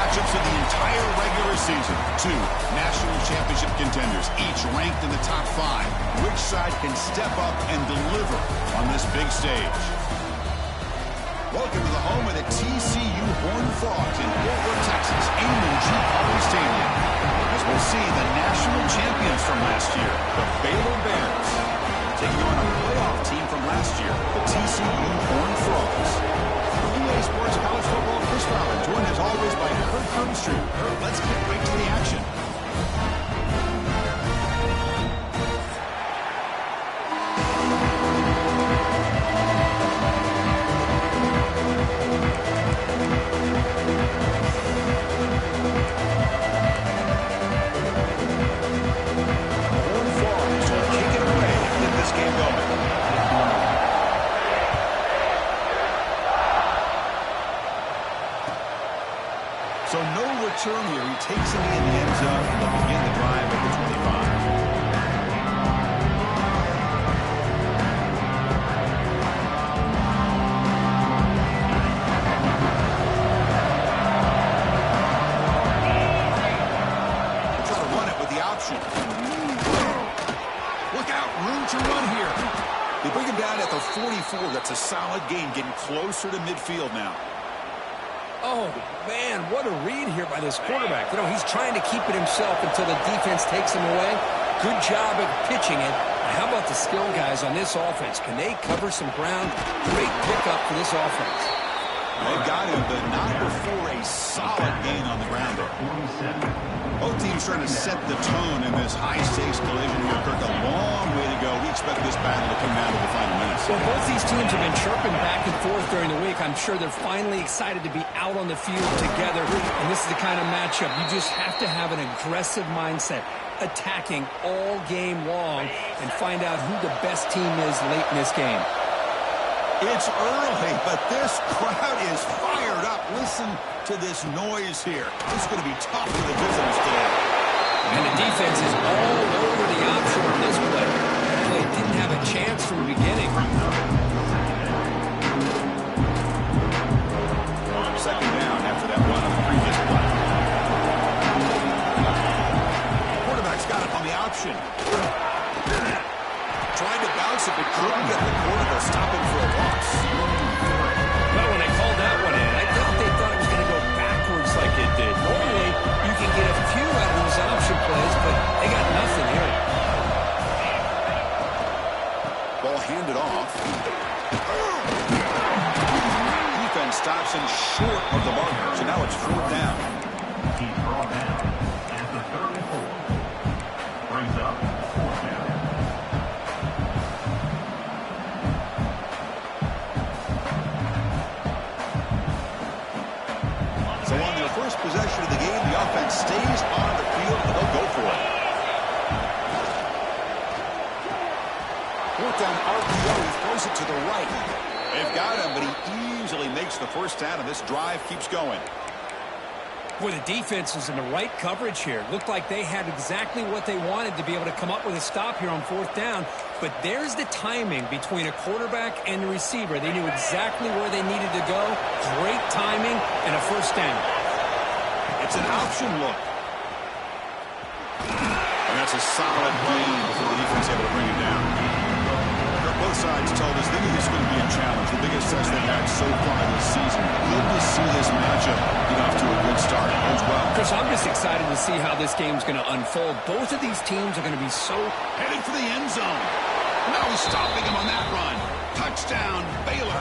matchups of the entire regular season. Two national championship contenders, each ranked in the top 5. Which side can step up and deliver on this big stage? Welcome to the home of the TCU Horned Frogs in Fort Worth, Texas, Amon G. Carter Stadium. As we'll see the national champions from last year, the Baylor Bears, taking on a playoff team from last year, the TCU Horned Frogs. For EA Sports College Football, Chris Fowler, joined as always by Kurt Krumstrew. Let's get right to the action. So no return here. He takes it in the end zone and they'll begin the drive at the 25. We'll try to run it with the option. Look out, room to run here. They bring him down at the 44. That's a solid gain, getting closer to midfield now. Oh, man, what a read here by this quarterback. You know, he's trying to keep it himself until the defense takes him away. Good job of pitching it. How about the skill guys on this offense? Can they cover some ground? Great pickup for this offense. They've got him, but not before a solid gain on the ground there. Both teams trying to set the tone in this high-stakes collision here. Kirk, a long way to go. We expect this battle to come down to the final minutes. Well, both these teams have been chirping back and forth during the week. I'm sure they're finally excited to be out on the field together. And this is the kind of matchup you just have to have an aggressive mindset, attacking all game long, and find out who the best team is late in this game. It's early, but this crowd is fired up. Listen to this noise here. This is going to be tough for the visitors today. And the defense is all over the option on this play. The play didn't have a chance from the beginning. Second down after that run on the previous play. Quarterback's got it on the option. Tried to bounce it, but couldn't get the quarter to stop him for a loss. Well, when they called that one in, I thought they thought it was going to go backwards like it did. Normally, you can get a few out of these option plays, but they got nothing here. Ball handed off. Defense stops him short of the marker, so now it's 4th down. He's brought down at the 34. Brings up 4th down. So on their first possession of the game, the offense stays on the field and they'll go for it. 4th down RPO, he throws it to the right. They've got him, but he easily makes the first down, and this drive keeps going. Boy, the defense is in the right coverage here. Looked like they had exactly what they wanted to be able to come up with a stop here on 4th down. But there's the timing between a quarterback and the receiver. They knew exactly where they needed to go. Great timing and a first down. It's an option look. And that's a solid gain before the defense able to bring it down. Both sides told us they knew this was going to be a challenge. The biggest test they've had so far this season. Good to see this matchup get off to a good start as well. Chris, I'm just excited to see how this game's going to unfold. Both of these teams are going to be so... Heading for the end zone. Now he's stopping him on that run. Touchdown, Baylor.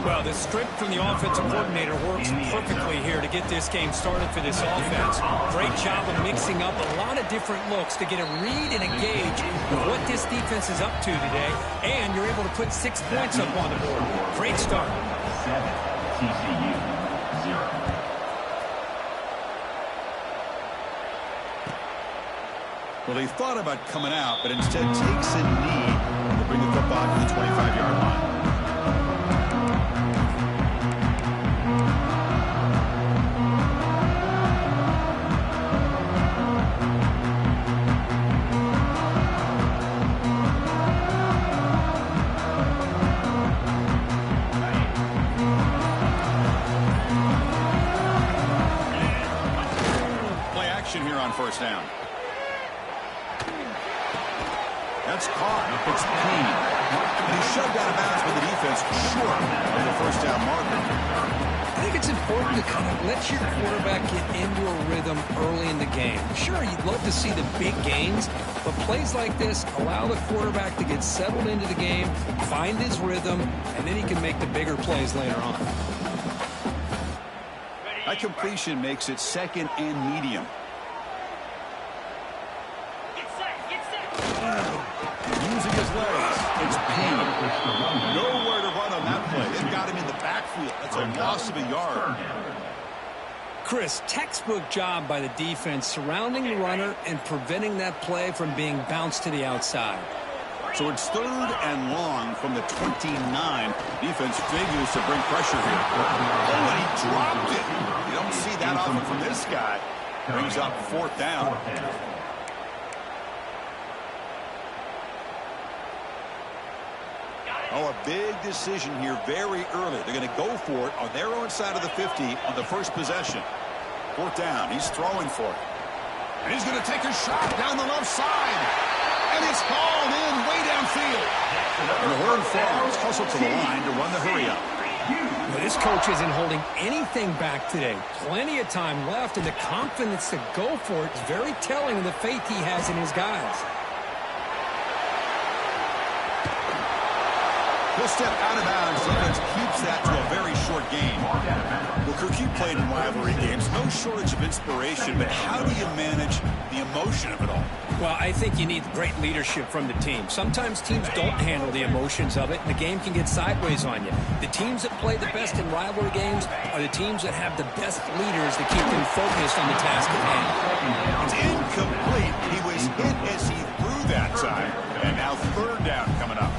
Well, the script from the offensive coordinator works perfectly here to get this game started for this offense. Great job of mixing up a lot of different looks to get a read and a gauge of what this defense is up to today, and you're able to put 6 points up on the board. Great start. 7, TCU 0. Well, they thought about coming out, but instead takes a knee to bring the football to the 25-yard line. here on first down. That's caught. It's Payne. And he's shoved out of bounds by the defense short of the first down marker. I think it's important to kind of let your quarterback get into a rhythm early in the game. Sure, you'd love to see the big gains, but plays like this allow the quarterback to get settled into the game, find his rhythm, and then he can make the bigger plays later on. That completion makes it second and medium. Using his legs, it's Payne. Nowhere to run on that play. They've got him in the backfield. That's a loss of a yard. Chris, textbook job by the defense surrounding the runner and preventing that play from being bounced to the outside. So it's third and long from the 29. Defense figures to bring pressure here. Oh, and he dropped it. You don't see that often from this guy. Brings up fourth down. Oh, a big decision here very early. They're going to go for it on their own side of the 50 on the first possession. Fourth down. He's throwing for it. And he's going to take a shot down the left side. And it's hauled in way downfield. And the Horned Frogs hustle to the line to run the hurry-up. Well, this coach isn't holding anything back today. Plenty of time left, and the confidence to go for it is very telling of the faith he has in his guys. He'll step out of bounds. Defense keeps that to a very short game. Well, Kirk, you played in rivalry games. No shortage of inspiration, but how do you manage the emotion of it all? Well, I think you need great leadership from the team. Sometimes teams don't handle the emotions of it, and the game can get sideways on you. The teams that play the best in rivalry games are the teams that have the best leaders to keep them focused on the task at hand. It's incomplete. He was hit as he threw that time, and now third down coming up.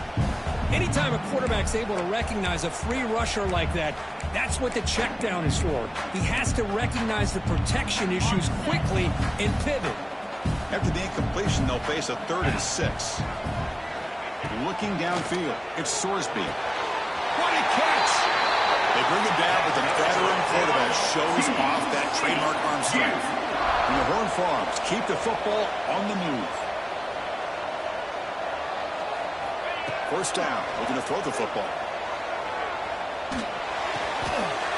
Anytime a quarterback's able to recognize a free rusher like that, that's what the check down is for. He has to recognize the protection issues quickly and pivot. After the incompletion, they'll face a 3rd and 6. Looking downfield, it's Sorsby. What a catch! They bring him down, but the veteran quarterback shows off that trademark arm strength. And the Horned Frogs keep the football on the move. First down, looking to throw the football.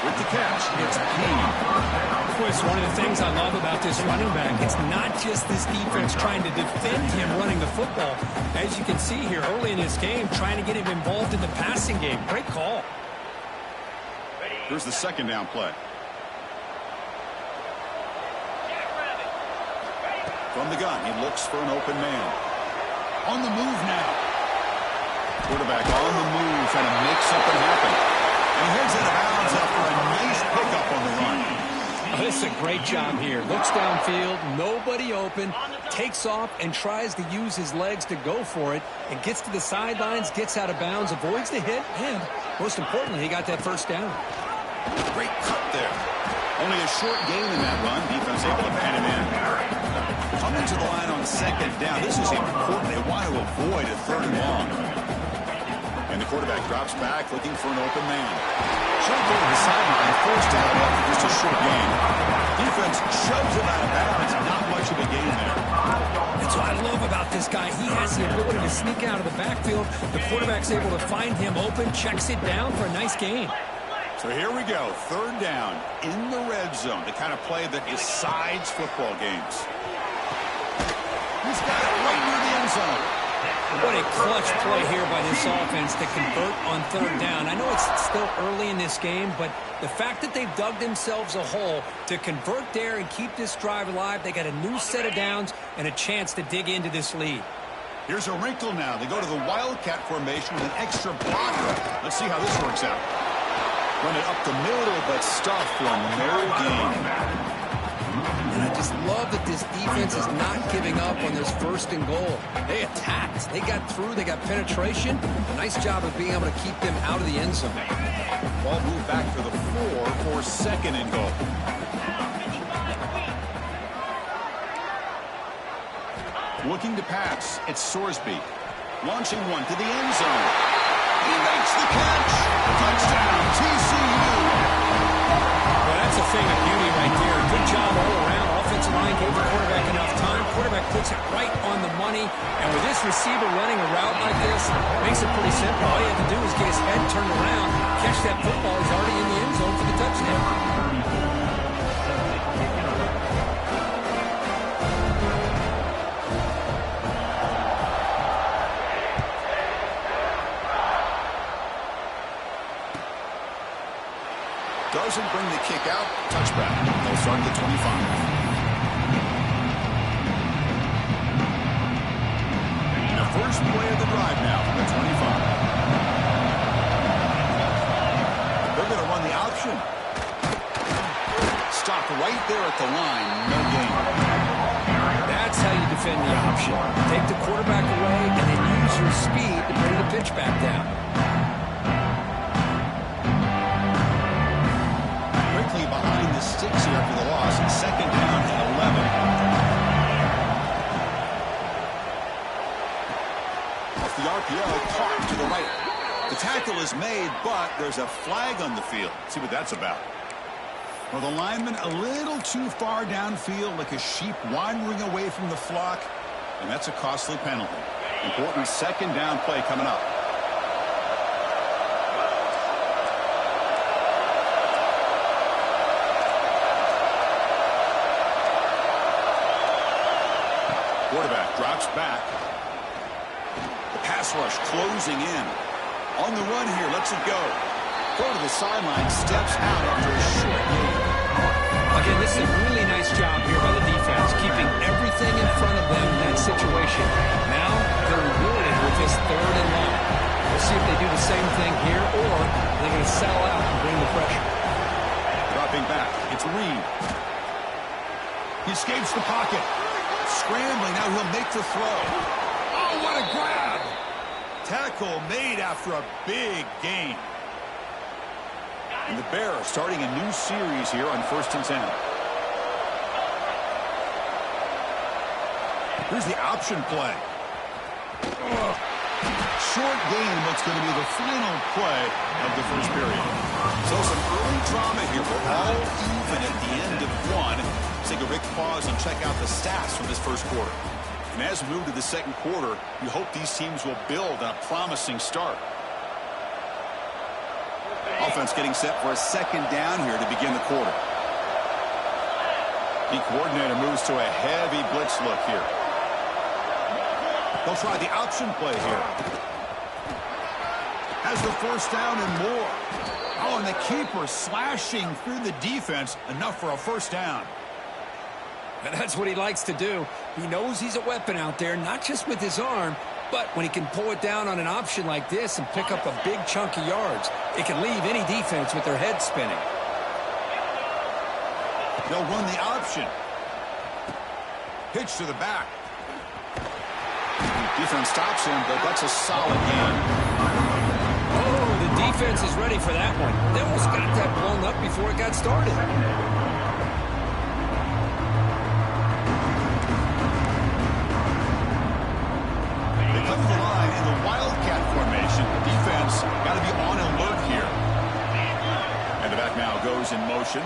With the catch, it's Payne. Chris, one of the things I love about this running back, it's not just this defense trying to defend him running the football. As you can see here early in this game, trying to get him involved in the passing game. Great call. Here's the second down play. From the gun, he looks for an open man. On the move now. Quarterback on the move, trying to make something happen. And he heads out of bounds after a nice pickup on the run. Oh, this is a great job here. Looks downfield, nobody open, takes off and tries to use his legs to go for it, and gets to the sidelines, gets out of bounds, avoids the hit, and most importantly, he got that first down. Great cut there. Only a short gain in that run. Defense able to pan him in. Coming to the line on second down. This is important. They want to avoid a 3rd and long. And the quarterback drops back, looking for an open man. Should go to the sideline, forced down after just a short gain. Defense shoves him out of bounds. Not much of a gain there. That's what I love about this guy. He has the ability to sneak out of the backfield. The quarterback's able to find him open, checks it down for a nice gain. So here we go, 3rd down in the red zone, the kind of play that decides football games. He's got it right near the end zone. What a clutch play here by this offense to convert on 3rd down. I know it's still early in this game, but the fact that they've dug themselves a hole to convert there and keep this drive alive, they got a new set of downs and a chance to dig into this lead. Here's a wrinkle now. They go to the Wildcat formation with an extra blocker. Let's see how this works out. Run it up the middle, but stuff for no gain. And I just love that this defense is not giving up on this 1st and goal. They attacked. They got through. They got penetration. Nice job of being able to keep them out of the end zone. Ball moved back to the 4 for 2nd and goal. Looking to pass. It's Sorsby. Launching one to the end zone. He makes the catch. Touchdown, TCU. Well, that's a thing of beauty right there. Good job all around. Offensive line gave the quarterback puts it right on the money. And with this receiver running a route like this, makes it pretty simple. All you have to do is get his head turned around, catch that football. He's already in the end zone for the touchdown. Doesn't bring the kick out. Touchback. They'll start at the 25. The first play of the drive now from the 25. They're going to run the option. Stop right there at the line. No gain. That's how you defend the option. Take the quarterback away and then use your speed to bring the pitch back down. Behind the sticks here for the loss. Second down and 11. Off the RPO, caught to the right. The tackle is made, but there's a flag on the field. Let's see what that's about. Well, the lineman a little too far downfield, like a sheep wandering away from the flock, and that's a costly penalty. Important second down play coming up. Quarterback drops back. The pass rush closing in. On the run here, lets it go. Go to the sideline, steps out after a short gain. Again, this is a really nice job here by the defense, keeping everything in front of them in that situation. Now they're rewarded with this third and long. We'll see if they do the same thing here, or they're going to settle out and bring the pressure. Dropping back, it's Reed. He escapes the pocket. Scrambling, now he'll make the throw. Oh, what a grab! Tackle made after a big gain. And the Bears starting a new series here on 1st and 10. Here's the option play. Short gain, what's going to be the final play of the first period. So some early drama here. We're all even at the end of one. Let's take a quick pause and check out the stats from this first quarter. And as we move to the second quarter, you hope these teams will build on a promising start. Offense getting set for a second down here to begin the quarter. The coordinator moves to a heavy blitz look here. They'll try the option play here. Has the first down and more. Oh, and the keeper slashing through the defense, enough for a first down. And that's what he likes to do. He knows he's a weapon out there, not just with his arm, but when he can pull it down on an option like this and pick up a big chunk of yards, it can leave any defense with their head spinning. They'll run the option. Pitch to the back. Defense stops him, but that's a solid game. Oh, the defense is ready for that one. They almost got that blown up before it got started. They come to the line in the Wildcat formation. Defense got to be on alert here. And the back now goes in motion.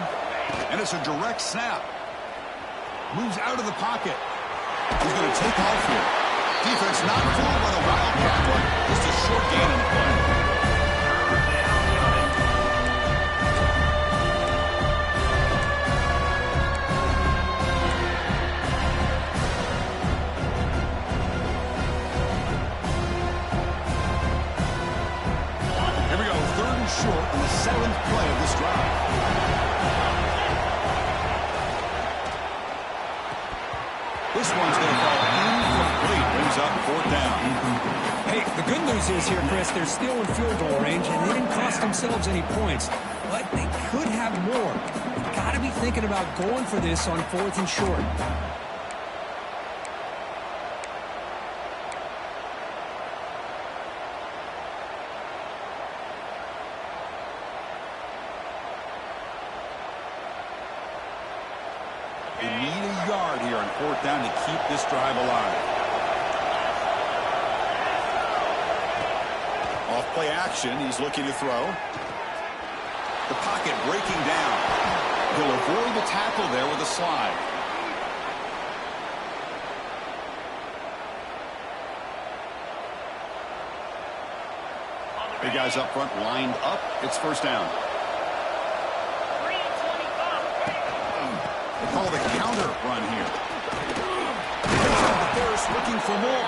And it's a direct snap. Moves out of the pocket. He's going to take off here. Defense not fooled by the Wildcat, but just a short gain in the play. Here we go, 3rd and short on the 7th play of this drive. This one's going to fall incomplete. Brings up 4th down. Hey, the good news is here, Chris, they're still in field goal range, and they didn't cost themselves any points. But they could have more. They've got to be thinking about going for this on 4th and short. They need a yard here on 4th down to keep this drive alive. Off play action, he's looking to throw. The pocket breaking down. He'll avoid the tackle there with a slide. The guys up front lined up. It's first down. They call the counter run here. First, looking for more.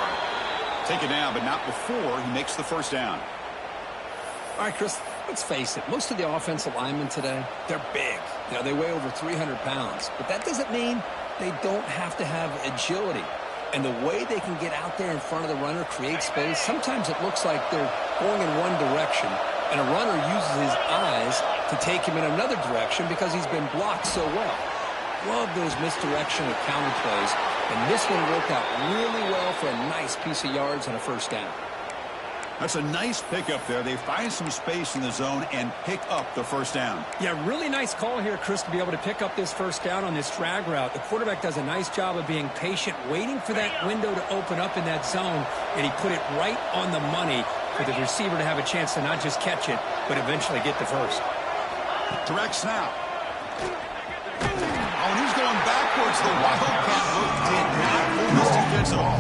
Take it down, but not before he makes the first down. All right, Chris, let's face it. Most of the offensive linemen today, they're big. You know, they weigh over 300 pounds. But that doesn't mean they don't have to have agility. And the way they can get out there in front of the runner, create space, sometimes it looks like they're going in one direction, and a runner uses his eyes to take him in another direction because he's been blocked so well. Love those misdirection and counter plays, and this one worked out really well for a nice piece of yards and a first down. That's a nice pickup there. They find some space in the zone and pick up the first down. Yeah, really nice call here, Chris, to be able to pick up this first down on this drag route. The quarterback does a nice job of being patient, waiting for that window to open up in that zone, and he put it right on the money for the receiver to have a chance to not just catch it, but eventually get the first. Direct snap. Oh, and he's going backwards. The Wildcat look did not pull this defense at all.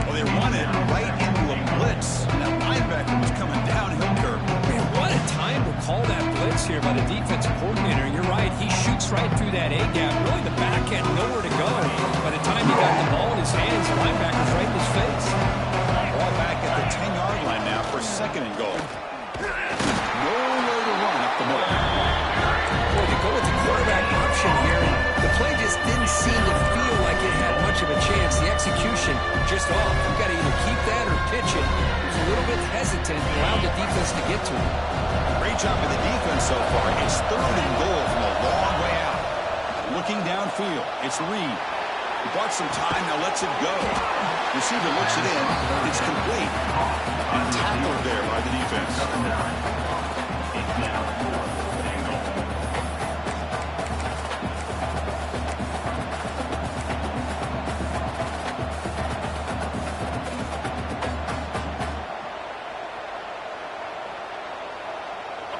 Well, they run it right into a blitz. That linebacker was coming downhill curve. Man, what a time to call that blitz here by the defensive coordinator. And you're right, he shoots right through that A-gap. Really, the back end, nowhere to go. By the time he got the ball in his hands, the linebacker's right in his face. Ball back at the 10-yard line now for second and goal. Nowhere to run up the middle. Boy, they go with the quarterback option here. The play just didn't seem to feel like it had much of a chance. The execution just off. You've got to either keep that or pitch it. He was a little bit hesitant, allowed the defense to get to him. Great job by the defense so far. It's third and goal from a long way out. Looking downfield. It's Reed. He bought some time, now lets it go. Receiver looks it in. It's complete. And tackled there by the defense.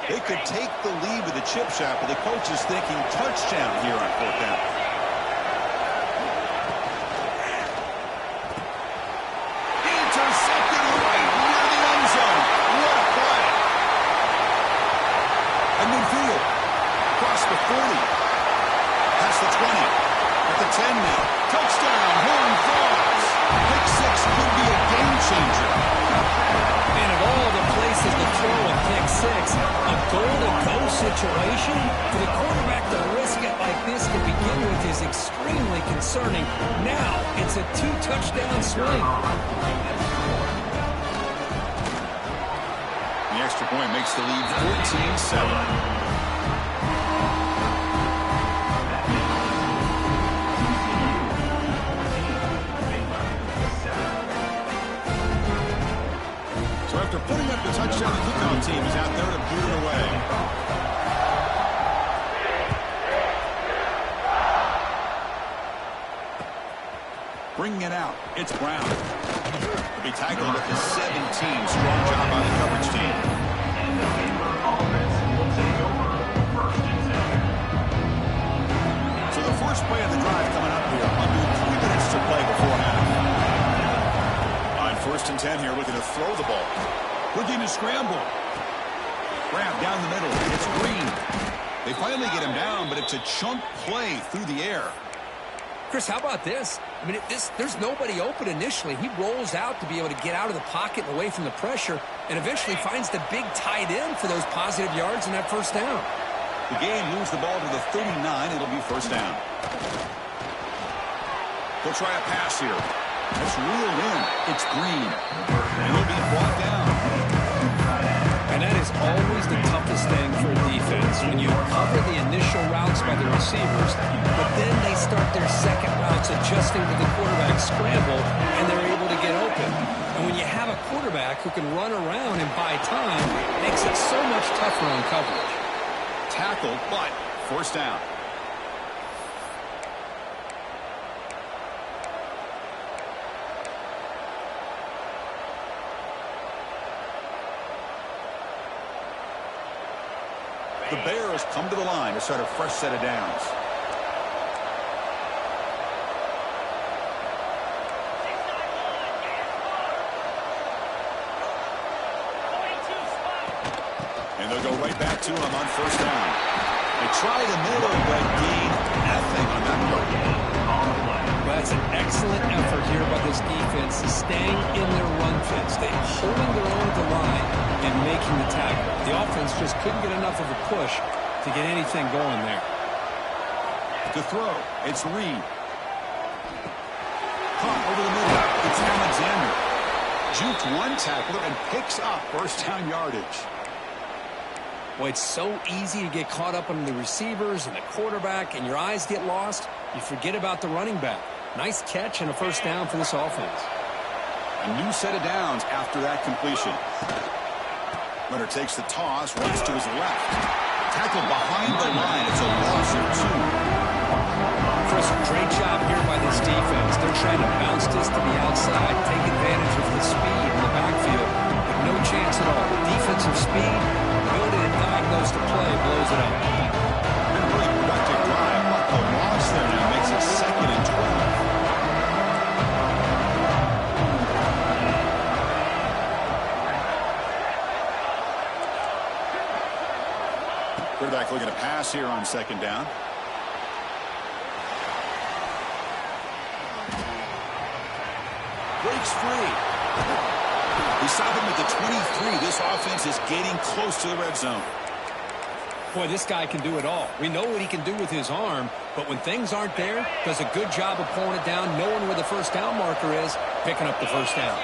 They could take the lead with a chip shot, but the coach is thinking touchdown here on fourth down. Intercepted right near the end zone. What a play. At midfield. Across the 40. Past the 20. At the 10 now. Touchdown. Horn Frogs. Pick six could be a game changer. And of all the places to throw a pick six, a goal-to-go situation, for the quarterback to risk it like this to begin with is extremely concerning. Now it's a two-touchdown swing. The extra point makes the lead 14-7. After putting up the touchdown, the kickoff team is out there to boot it away. Bringing it out, it's Brown. He'll be tackled at the 17. Strong job by the coverage team. And the Baylor offense will take over first and 10. So the first play of the drive coming up here. Under 3 minutes to play before half. On first and 10 here, looking to throw the ball. Looking to scramble. Grab down the middle. It's Green. They finally get him down, but it's a chunk play through the air. Chris, how about this? I mean, there's nobody open initially. He rolls out to be able to get out of the pocket and away from the pressure, and eventually finds the big tight end for those positive yards in that first down. The game moves the ball to the 39. It'll be first down. They'll try a pass here. That's reeled in. It's Green. And he'll be brought down. And that is always the toughest thing for a defense, when you cover the initial routes by the receivers, but then they start their second routes adjusting to the quarterback scramble, and they're able to get open. And when you have a quarterback who can run around and buy time, it makes it so much tougher on coverage. Tackled, but first down. The Bears come to the line to start a fresh set of downs. They'll go right back to him on first down. They try the middle, but gain nothing on that play. Well, that's an excellent effort here by this defense, staying in their run fits. They're holding their own at the line and making the tackle. The offense just couldn't get enough of a push to get anything going there. To throw, it's Reed. Caught over the middle. It's Alexander. Juked one tackler and picks up first down yardage. Well, it's so easy to get caught up on the receivers and the quarterback, and your eyes get lost. You forget about the running back. Nice catch and a first down for this offense. A new set of downs after that completion. Leonard takes the toss, runs to his left. Tackled behind the line. It's a loss of 2. Chris, great job here by this defense. They're trying to bounce this to the outside, take advantage of the speed in the backfield, but no chance at all. Defensive speed, ability to diagnose the play, blows it up. Been a really productive drive, but the loss there now makes it 2nd and 12. Quarterback looking to pass here on 2nd down. Breaks free. He stopped him at the 23. This offense is getting close to the red zone. Boy, this guy can do it all. We know what he can do with his arm, but when things aren't there, does a good job of pulling it down, knowing where the first down marker is, picking up the first down.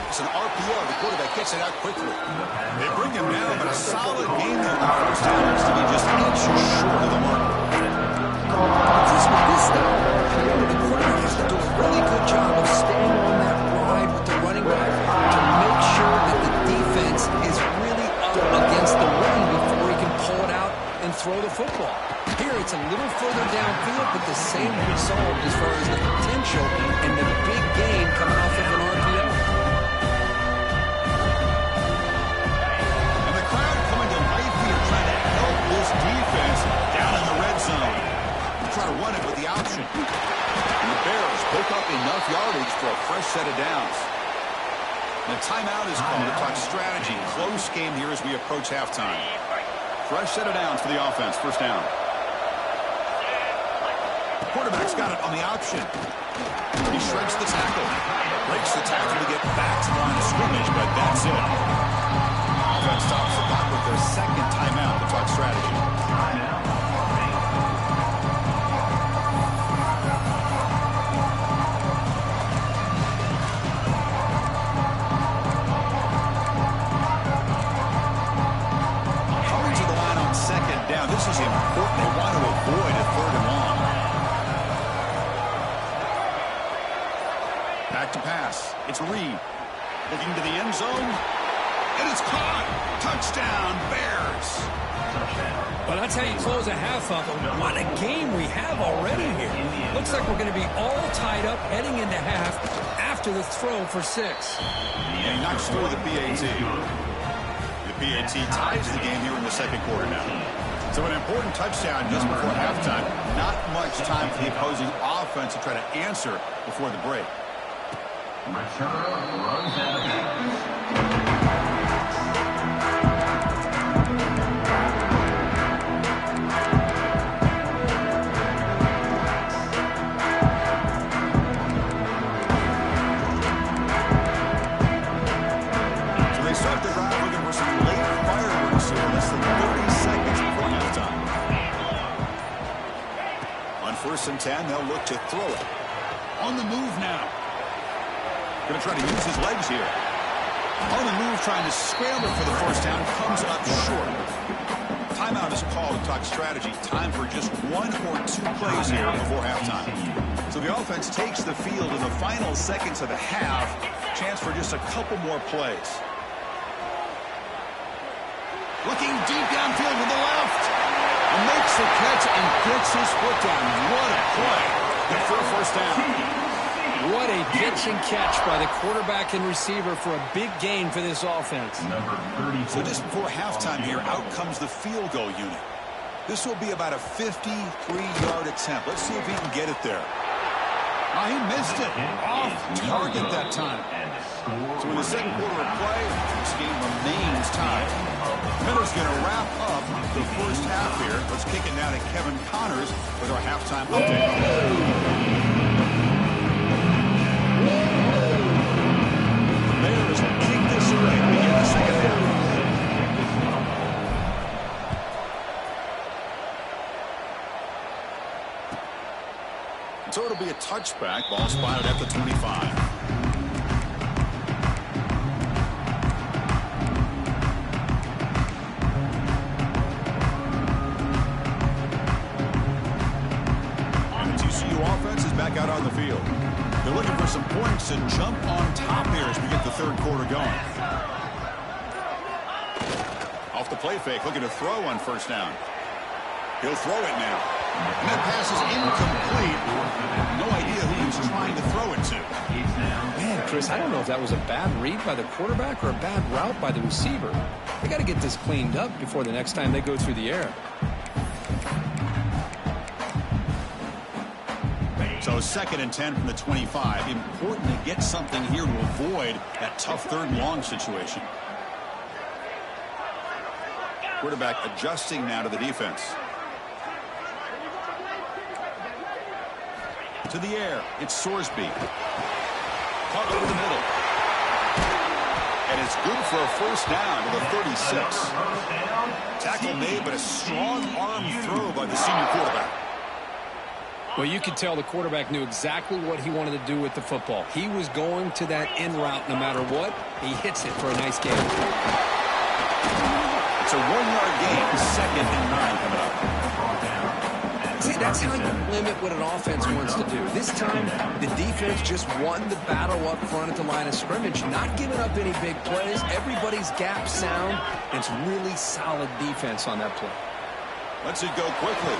It's an RPO. The quarterback gets it out quickly. They bring him down, but a solid game there on first down has to be just inches short of the marker. Chris, with this style, the quarterback has to do a really good job of staying on that ride with the running back to make sure that the defense is really up against the run before he can pull it out and throw the football. Here, it's a little further downfield, but the same result as far as the potential and the big gain coming off of an RPO. And the crowd coming to life here, trying to help this defense down in the red zone. Try to run it with the option. And the Bears pick up enough yardage for a fresh set of downs. And a timeout is called to talk strategy. Close game here as we approach halftime. Fresh set of downs for the offense. First down. The quarterback's got it on the option. He shreds the tackle. Breaks the tackle to get back to the line of scrimmage, but that's it. Offense stops the clock with their 2nd timeout to talk strategy. This is important. They want to avoid a 3rd and long. Back to pass. It's Reed. Looking to the end zone. And it's caught. Touchdown, Bears. Well, that's how you close a half up. What a game we have already here. Looks like we're going to be all tied up heading into half after the throw for 6. And he knocks through the PAT. The PAT ties the game here in the 2nd quarter now. So an important touchdown just before halftime. Not much time for the opposing offense to try to answer before the break. Return runs out of bounds. First and 10, they'll look to throw it. On the move now. Going to try to use his legs here. On the move, trying to scramble for the first down. Comes up short. Timeout is called to talk strategy. Time for just 1 or 2 plays here before halftime. So the offense takes the field in the final seconds of the half. Chance for just a couple more plays. Looking deep downfield with the left. And makes the catch and gets his foot down. What a play. Good for a first down. What a catch and catch by the quarterback and receiver for a big gain for this offense. So just before halftime here, out comes the field goal unit. This will be about a 53-yard attempt. Let's see if he can get it there. Oh, he missed it. Off target that time. So in the second quarter of play, this game remains tied. Miller's going to wrap up the first half here. Let's kick it now to Kevin Connors with our halftime update. The Bears will kick this away to begin the second half. So it'll be a touchback. Ball spotted at the 25. Back out on the field. They're looking for some points to jump on top here as we get the third quarter going. Off the play fake, looking to throw on first down. He'll throw it now. And that pass is incomplete. No idea who he was trying to throw it to. Man, Chris, I don't know if that was a bad read by the quarterback or a bad route by the receiver. They got to get this cleaned up before the next time they go through the air. So 2nd and 10 from the 25. Important to get something here to avoid that tough third and long situation. Quarterback adjusting now to the defense. To the air, it's Sorsby. Caught over the middle. And it's good for a first down to the 36. Tackle made, but a strong arm throw by the senior quarterback. Well, you could tell the quarterback knew exactly what he wanted to do with the football. He was going to that in route no matter what. He hits it for a nice gain. It's a 1-yard gain, 2nd and 9 coming up. See, that's how you limit what an offense wants to do. This time, the defense just won the battle up front at the line of scrimmage, not giving up any big plays. Everybody's gap sound. It's really solid defense on that play. Lets it go quickly.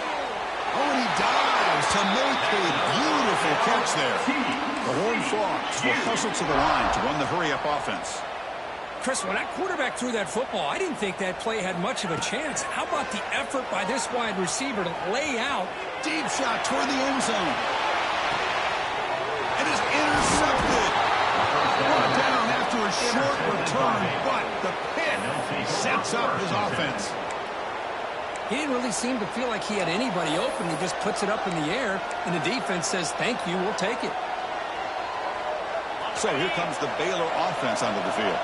Oh, and he dives to make a beautiful catch there. The Horned Frogs will hustle to the line to run the hurry-up offense. Chris, when that quarterback threw that football, I didn't think that play had much of a chance. How about the effort by this wide receiver to lay out? Deep shot toward the end zone. It is intercepted. Brought down after a short return, but the pin sets up his offense. He didn't really seem to feel like he had anybody open. He just puts it up in the air, and the defense says, thank you, we'll take it. So here comes the Baylor offense onto the field.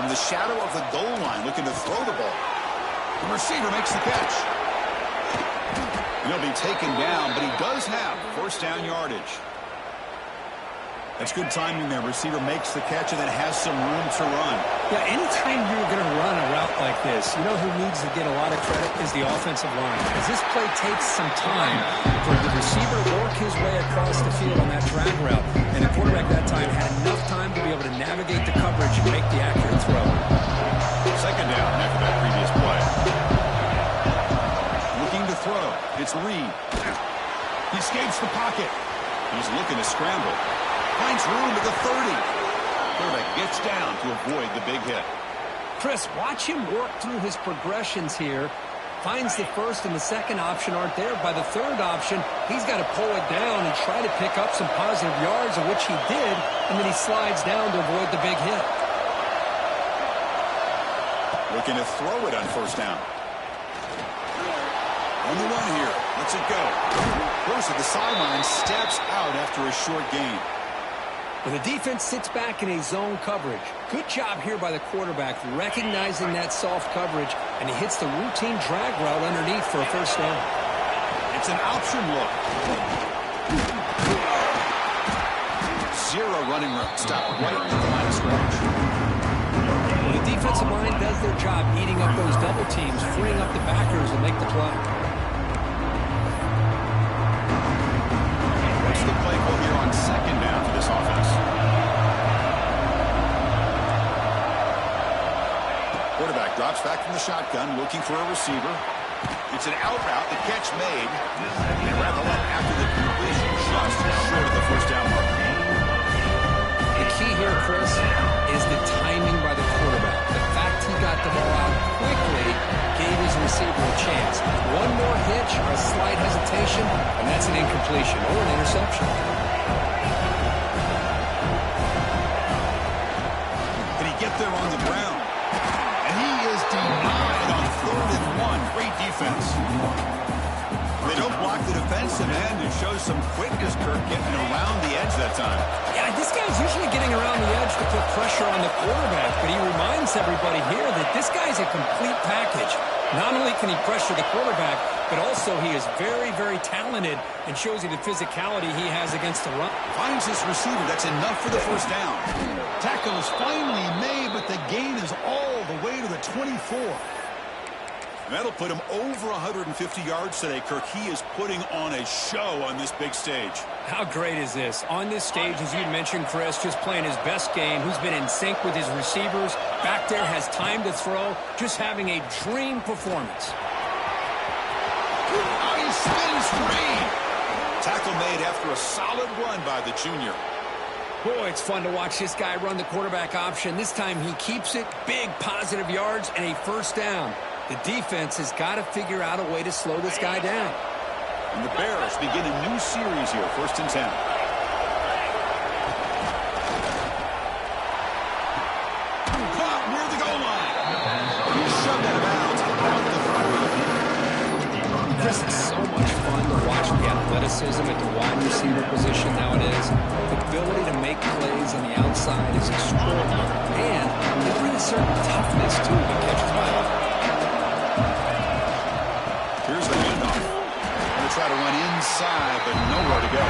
From the shadow of the goal line, looking to throw the ball. The receiver makes the catch. He'll be taken down, but he does have first down yardage. That's good timing there. Receiver makes the catch and then has some room to run. Yeah, anytime you're going to run a route like this, you know who needs to get a lot of credit is the offensive line. Because this play takes some time for the receiver to work his way across the field on that drag route. And the quarterback that time had enough time to be able to navigate the coverage and make the accurate throw. Second down after that previous play. Looking to throw. It's Reed. He escapes the pocket. He's looking to scramble. Finds room at the 30. Quarterback gets down to avoid the big hit. Chris, watch him work through his progressions here. Finds the first and the second option aren't there. By the third option, he's got to pull it down and try to pick up some positive yards, of which he did, and then he slides down to avoid the big hit. Looking to throw it on first down. On the run here. Lets it go. Goes to the sideline, steps out after a short gain. Well, the defense sits back in a zone coverage. Good job here by the quarterback, recognizing that soft coverage, and he hits the routine drag route underneath for a first down. It's an option look. Zero running room. Stop right at the line of scrimmage. Well, the defensive line does their job eating up those double teams, freeing up the backers and make the play. What's the play call here on second down for this offense? Quarterback drops back from the shotgun, looking for a receiver. It's an out route, the catch made. They wrap it up after the completion, just short of the first down mark. The key here, Chris, is the timing by the quarterback. The fact he got the ball out quickly gave his receiver a chance. One more hitch or a slight hesitation, and that's an incompletion or an interception. Can he get there on the ground? And he is denied on 3rd and 1. Great defense. They don't block the defensive end and show some quickness, Kirk, getting around the edge that time. Yeah, this guy's usually getting around the edge to put pressure on the quarterback, but he reminds everybody here that this guy's a complete package. Not only can he pressure the quarterback, but also he is very, very talented and shows you the physicality he has against the run. Finds his receiver. That's enough for the first down. Tackle is finally made, but the gain is all the way to the 24. That'll put him over 150 yards today, Kirk. He is putting on a show on this big stage. How great is this? On this stage, as you mentioned, Chris, just playing his best game. Who's been in sync with his receivers. Back there, has time to throw. Just having a dream performance. Oh, he spins free. Tackle made after a solid run by the junior. Boy, it's fun to watch this guy run the quarterback option. This time he keeps it. Big positive yards and a first down. The defense has got to figure out a way to slow this guy down. And the Bears begin a new series here, 1st and 10. Caught near the goal line. He shoved out of bounds about the 3. This is so much fun to watch the athleticism at the wide receiver position nowadays. The ability to make plays on the outside is extraordinary. And they bring a certain toughness, too, that catches my eye. Here's the handoff. Going to try to run inside, but nowhere to go.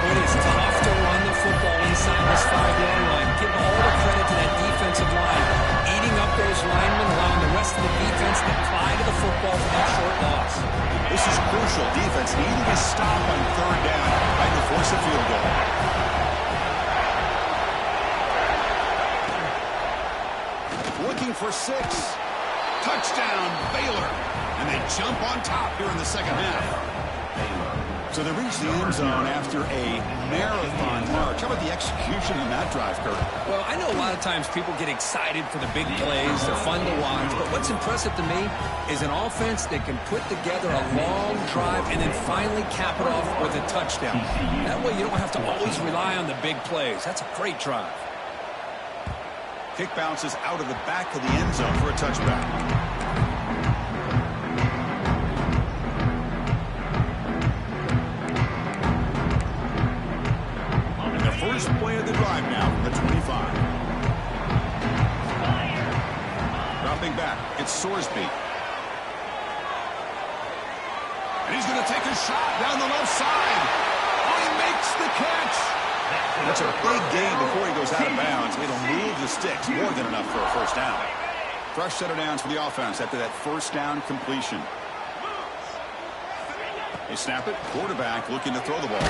It is tough to run the football inside this 5-yard line. Give all the credit to that defensive line. Eating up those linemen, allowing the rest of the defense to fly to the football for that short loss. This is crucial. Defense needing a stop on 3rd down, trying to force a field goal. Looking for 6. Touchdown, Baylor. And they jump on top here in the second half. So they reach the end zone after a marathon march. How about the execution on that drive, Kurt? Well, I know a lot of times people get excited for the big plays. They're fun to watch. But what's impressive to me is an offense that can put together a long drive and then finally cap it off with a touchdown. That way you don't have to always rely on the big plays. That's a great drive. Kick bounces out of the back of the end zone for a touchback. First play of the drive now from the 25. Dropping back, it's Sorsby. And he's going to take a shot down the left side. Oh, he makes the catch. That's a big gain before he goes out of bounds. It'll move the sticks more than enough for a first down. Fresh set of downs for the offense after that first down completion. They snap it. Quarterback looking to throw the ball.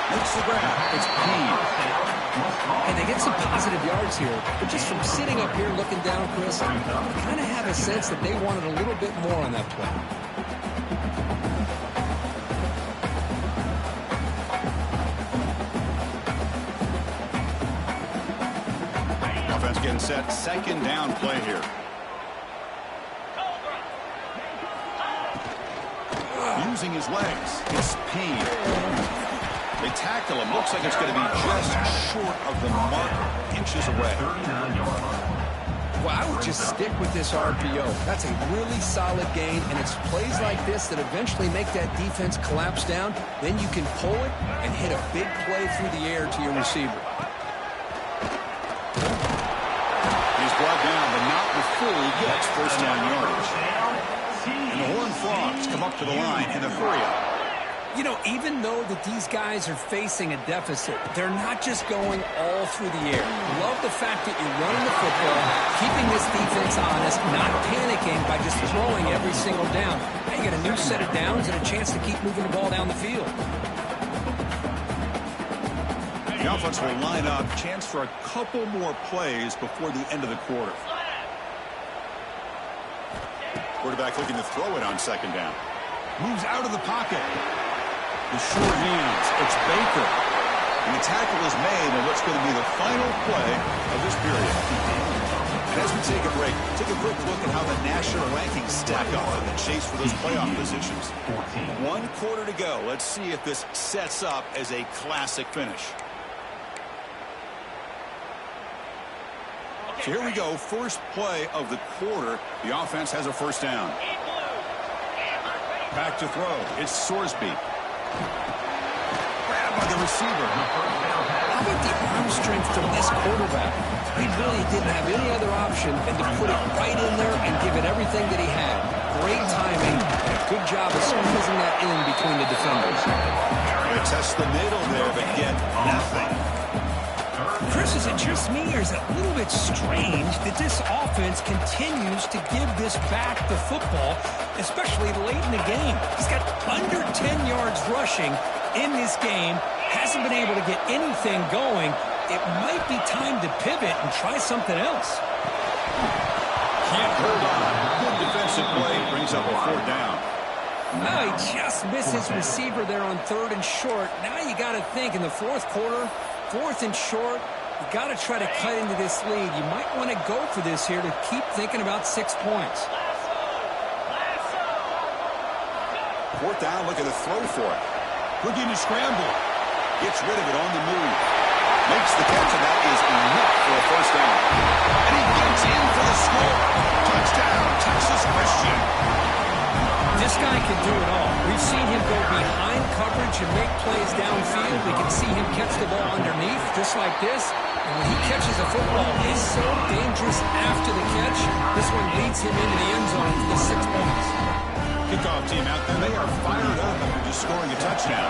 Makes the grab. It's Payne. And they get some positive yards here. But just from sitting up here looking down, Chris, I kind of have a sense that they wanted a little bit more on that play. Offense getting set. Second down play here. Using his legs. It's Payne. They tackle him. Looks like it's going to be just short of the mark, inches away. Well, I would just stick with this RPO. That's a really solid gain, and it's plays like this that eventually make that defense collapse down. Then you can pull it and hit a big play through the air to your receiver. He's brought down, but not before he gets first down yardage. And the Horned Frogs come up to the line in a hurry-up. You know, even though that these guys are facing a deficit, they're not just going all through the air. Love the fact that you're running the football, keeping this defense honest, not panicking by just throwing every single down. Now you get a new set of downs and a chance to keep moving the ball down the field. The offense will line up. Chance for a couple more plays before the end of the quarter. Quarterback looking to throw it on second down. Moves out of the pocket. The short hands. It's Baker. And the tackle is made on what's going to be the final play of this period. And as we take a break, take a quick look at how the national rankings stack up in the chase for those playoff positions. 1 quarter to go. Let's see if this sets up as a classic finish. So here we go. First play of the quarter. The offense has a first down. Back to throw. It's Sorsby. Grabbed by the receiver. How about the arm strength from this quarterback? He really didn't have any other option than to put it right in there and give it everything that he had. Great timing and a good job of squeezing that in between the defenders. They test the middle there, but get nothing. Chris, is it just me, or is it a little bit strange that this offense continues to give this back the football, especially late in the game? He's got under 10 yards rushing in this game, hasn't been able to get anything going. It might be time to pivot and try something else. Can't hold on. Good defensive play brings up a 4th down. Now he just missed his receiver there on 3rd and short. Now you got to think in the 4th quarter, 4th and short, you got to try to cut into this lead. You might want to go for this here to keep thinking about 6 points. 4th down, look at the throw for it. Looking to scramble. Gets rid of it on the move. Makes the catch, and that is enough for a first down. And he gets in for the score. Touchdown, Texas Christian. This guy can do it all. We've seen him go behind coverage and make plays downfield. We can see him catch the ball underneath, just like this. And when he catches the football, he's so dangerous after the catch. This one leads him into the end zone for the 6 points. Kickoff team out there, they are fired up after just scoring a touchdown.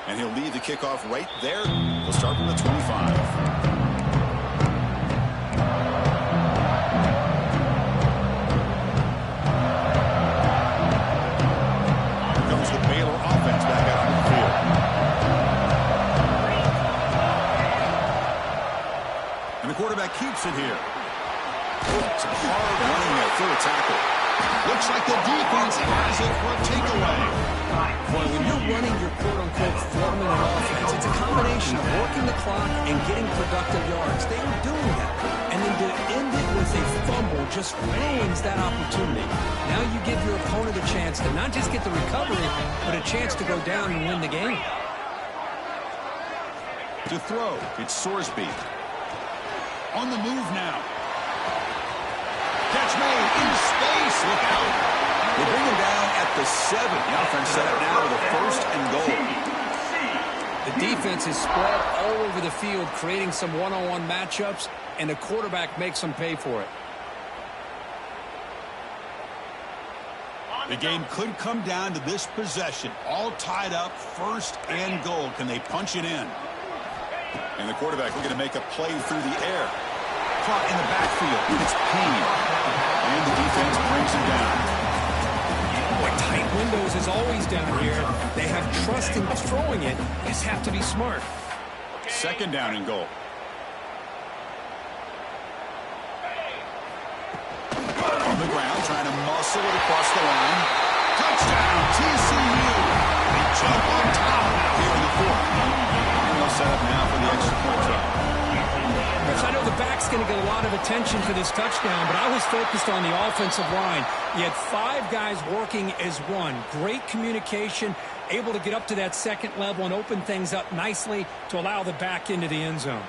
And he'll lead the kickoff right there. He'll start from the 25. The Baylor offense back out on the field. And the quarterback keeps it here. Some hard running there through a tackle. Looks like the defense has it for a takeaway. Well, when you're running your quote-unquote four-minute offense, it's a combination of working the clock and getting productive yards. They were doing that. And then to end it with a fumble just ruins that opportunity. Now you give your opponent a chance to not just get the recovery, but a chance to go down and win the game. To throw, it's Sorsby. On the move now. Catch made in space. Look out. They bring him down at the 7. The offense set up now with a 1st and goal. The defense is spread all over the field, creating some one-on-one matchups, and the quarterback makes them pay for it. The game could come down to this possession. All tied up, 1st and goal. Can they punch it in? And the quarterback looking to make a play through the air. Caught in the backfield. It's Payne. And the defense brings him down. Boy, tight windows is always down here. They have trust in throwing it. You just have to be smart. 2nd down and goal. On the ground, trying to muscle it across the line. Touchdown, TCU. They jump on top here in the 4th. And they'll set up now for the extra point try. I know the back's going to get a lot of attention for this touchdown, but I was focused on the offensive line. You had 5 guys working as one. Great communication, able to get up to that 2nd level and open things up nicely to allow the back into the end zone.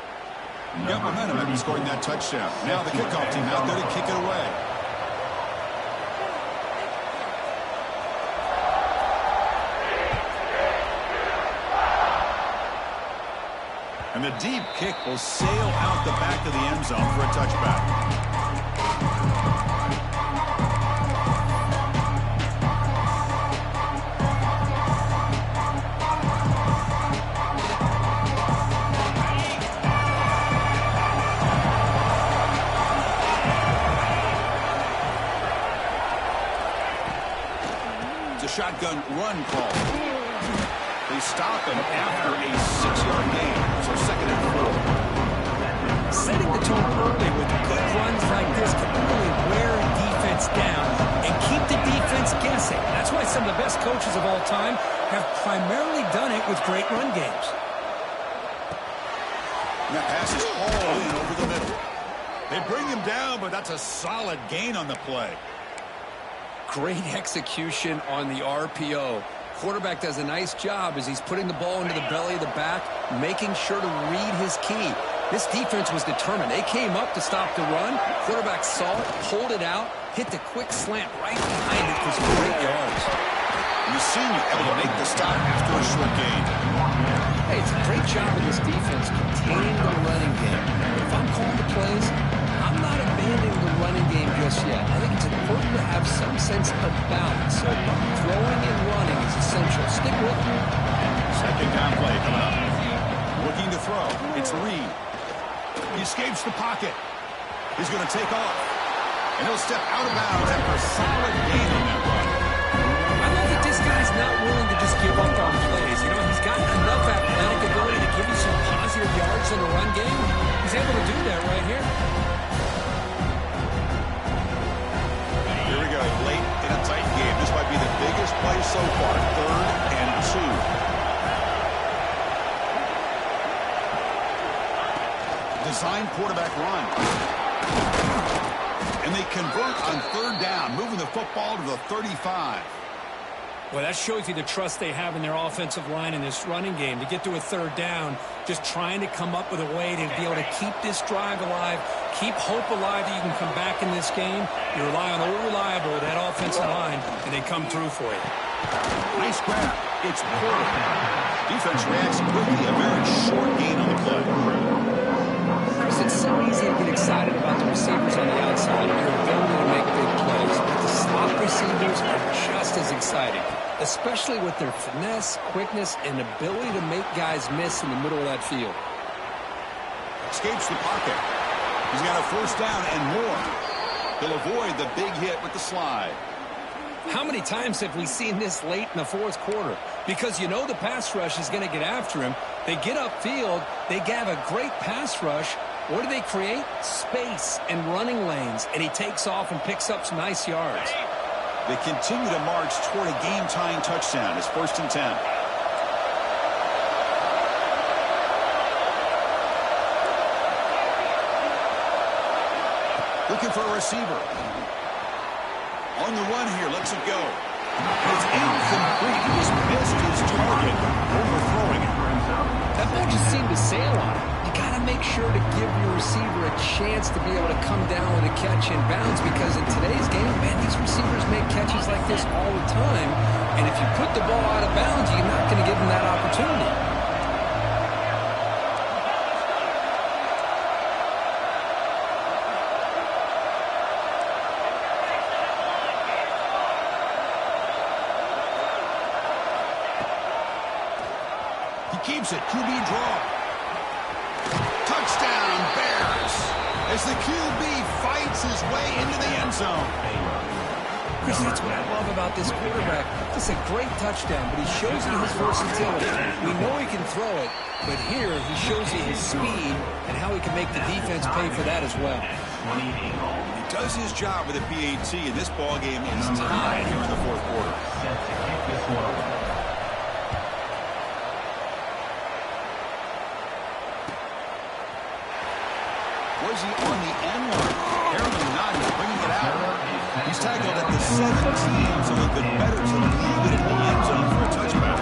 Got momentum after scoring that touchdown. Now the kickoff team out there to kick it away. And the deep kick will sail out the back of the end zone for a touchback. It's a shotgun run call. They stop him after a 6-yard gain. So 2nd and 4. Setting the tone early with good runs like this can really wear a defense down and keep the defense guessing. That's why some of the best coaches of all time have primarily done it with great run games. That pass is all in over the middle. They bring him down, but that's a solid gain on the play. Great execution on the RPO. Quarterback does a nice job as he's putting the ball into the belly of the back, making sure to read his key. This defense was determined. They came up to stop the run. Quarterback saw it, pulled it out, hit the quick slant right behind it for some great yards. And the senior able to make the stop after a short gain. Hey, it's a great job of this defense containing the running game. If I'm calling the plays, I'm not abandoning the running game just yet. I think it's important to have some sense of balance. So throwing and running is essential. Stick with me. Second down play coming up. Looking to throw. It's Reed. He escapes the pocket. He's going to take off. And he'll step out of bounds after a solid gain on that run. I love that this guy's not willing to just give up on plays. You know, he's got enough athletic ability to give you some positive yards in the run game. He's able to do that right here. Here we go. Late in a tight game. This might be the biggest play so far. 3rd and 2. Design quarterback run. And they convert on 3rd down, moving the football to the 35. Well, that shows you the trust they have in their offensive line in this running game. To get to a 3rd down, just trying to come up with a way to be able to keep this drive alive, keep hope alive that you can come back in this game. You rely on old reliable, that offensive line, and they come through for you. Nice grab. It's Porter. Defense reacts quickly. A very short gain on the play. It's so easy to get excited about the receivers on the outside and their ability to make big plays. But the slot receivers are just as exciting, especially with their finesse, quickness, and ability to make guys miss in the middle of that field. Escapes the pocket. He's got a 1st down and more. He'll avoid the big hit with the slide. How many times have we seen this late in the 4th quarter? Because you know the pass rush is going to get after him. They get upfield. They have a great pass rush. What do they create? Space and running lanes. And he takes off and picks up some nice yards. They continue to march toward a game-tying touchdown. It's 1st and 10. Looking for a receiver. On the run here, lets it go. It's incomplete. He just missed his target, overthrowing it. That ball just seemed to sail on him. You got to make sure to give your receiver a chance to be able to come down with a catch in bounds, because in today's game, man, these receivers make catches like this all the time. And if you put the ball out of bounds, you're not going to give them that opportunity. Keeps it. QB draw. Touchdown, Bears. As the QB fights his way into the end zone. Chris, that's what I love about this quarterback. It's a great touchdown, but he shows you his versatility. We know he can throw it, but here he shows you his speed and how he can make the defense pay for that as well. He does his job with a PAT, and this ball game is tied here in the 4th quarter. Was he on the end line? Apparently not. He's bringing it out. He's tackled at the 17, so a little bit better to leave it in the end zone for a touchback.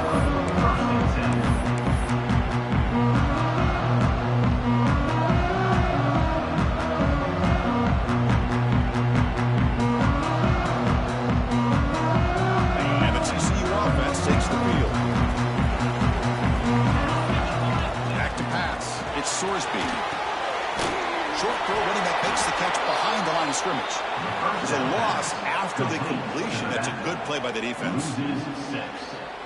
And the TCU offense takes the field. Back to pass. It's Sorsby. Short throw, running back makes the catch behind the line of scrimmage. There's a loss after the completion. That's a good play by the defense.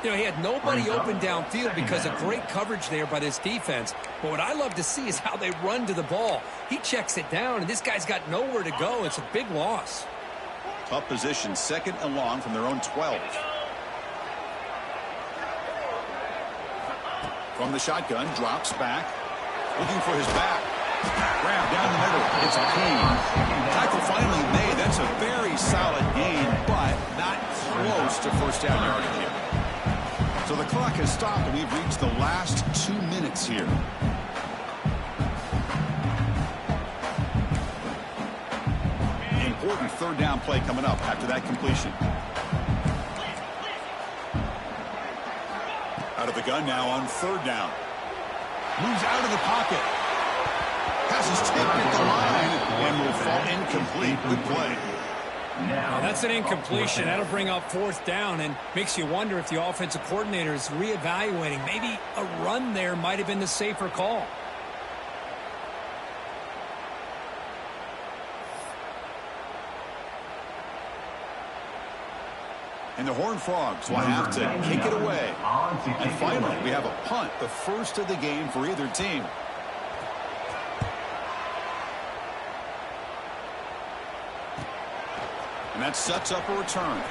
You know, he had nobody open downfield because of great coverage there by this defense. But what I love to see is how they run to the ball. He checks it down, and this guy's got nowhere to go. It's a big loss. Tough position, 2nd and long from their own 12. From the shotgun, drops back. Looking for his back. Grab down the middle. It's clean. Tackle finally made. That's a very solid gain, but not close to 1st down yardage here. So the clock has stopped, and we've reached the last 2 minutes here. important third down play coming up after that completion. Out of the gun now on third down. Moves out of the pocket. Passes tipped at the line and will fall incomplete. Good play. Now, that's an incompletion. That'll bring up fourth down and makes you wonder if the offensive coordinator is reevaluating. Maybe a run there might have been the safer call. And the Horned Frogs will have to kick it away. And finally, we have a punt, the first of the game for either team. And that sets up a return.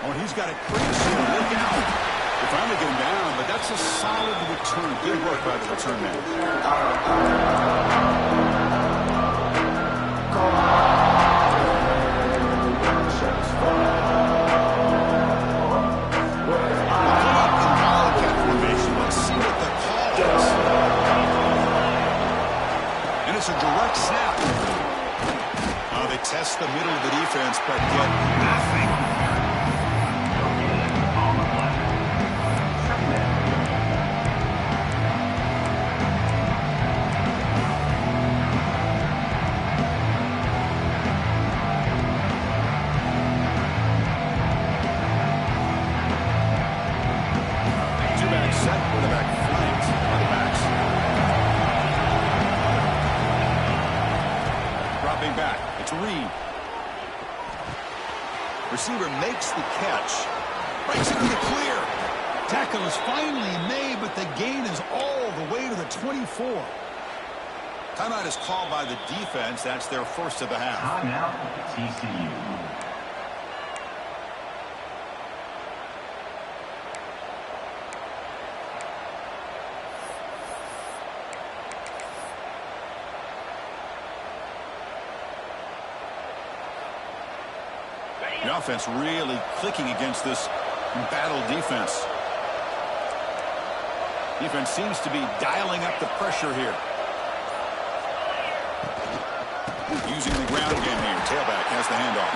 Oh, and he's got it pretty soon. Look out. They finally get him down, but that's a solid return. Good work by the return man. It's a direct snap. Oh, they test the middle of the defense, but get nothing. Two-back set, quarterback flanked by the backs. Back. It's Reed. Receiver makes the catch. Breaks into the clear. Tackle is finally made, but the gain is all the way to the 24. Timeout is called by the defense. That's their first of the half. Timeout, TCU. The offense really clicking against this battle defense. Defense seems to be dialing up the pressure here. Using the ground game here. Tailback has the handoff.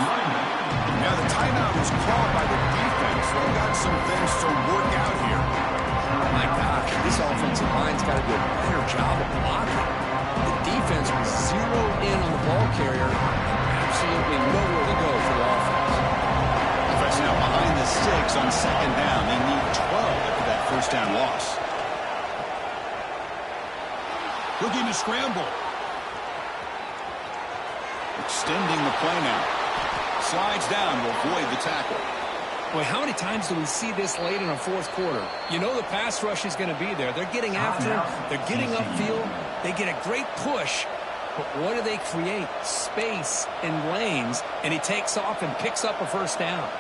Now the timeout is called by the defense. They've got some things to work out here. My gosh, this offensive line's got to do a better job of blocking. The defense was zeroed in on the ball carrier. Absolutely nowhere to go for the offense. Offense now behind the sticks on second down. They need 12 after that first down loss. Looking to scramble. Extending the play now. Slides down to avoid the tackle. Boy, how many times do we see this late in a fourth quarter? You know the pass rush is going to be there. They're getting after him. They're getting upfield. They get a great push. But what do they create? Space and lanes. And he takes off and picks up a first down.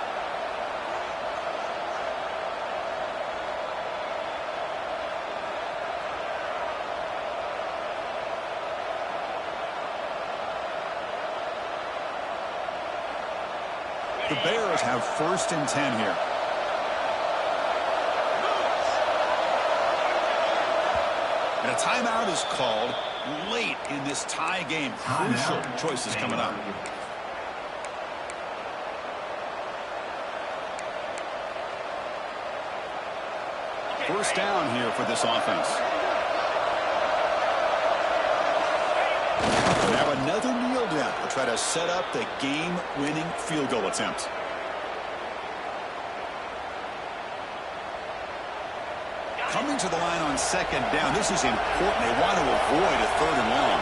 The Bears have first and 10 here. And a timeout is called late in this tie game. Crucial choices coming up. First down here for this offense. Now another kneel down. We'll try to set up the game-winning field goal attempt. Coming to the line on second down. This is important. They want to avoid a third and long.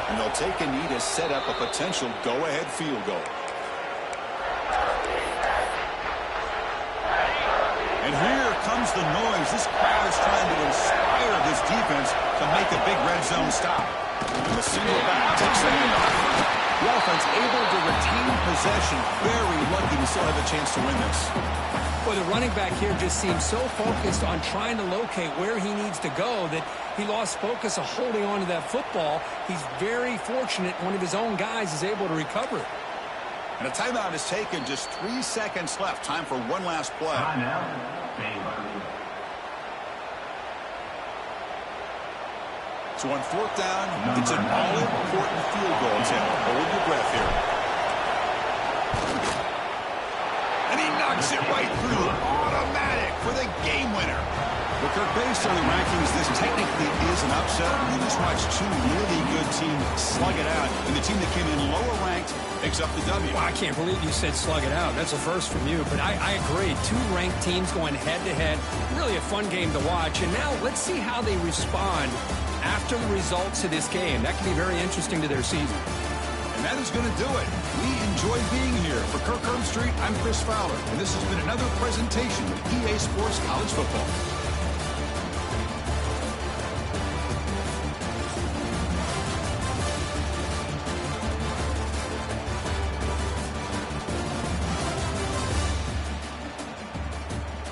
And they'll take a knee to set up a potential go-ahead field goal. And here comes the noise. This crowd is trying to inspire this defense to make a big red zone stop. And the single back takes the handoff. The offense able to retain possession. Very lucky to still have a chance to win this. Well, the running back here just seems so focused on trying to locate where he needs to go that he lost focus of holding on to that football. He's very fortunate one of his own guys is able to recover it. And a timeout is taken. Just 3 seconds left. Time for one last play. Timeout, Baylor. So on fourth down, it's an all-important field goal attempt. Hold your breath here. And he knocks it right through. Automatic for the game winner. Well, Kirk, based on the rankings, this technically is an upset. We just watched two really good teams slug it out, and the team that came in lower ranked picks up the W. Well, I can't believe you said slug it out. That's a first from you, but I agree. Two ranked teams going head-to-head. Really a fun game to watch. And now let's see how they respond after the results of this game. That could be very interesting to their season. And that is going to do it. We enjoy being here. For Kirk Herbstreit, I'm Chris Fowler, and this has been another presentation of EA Sports College Football.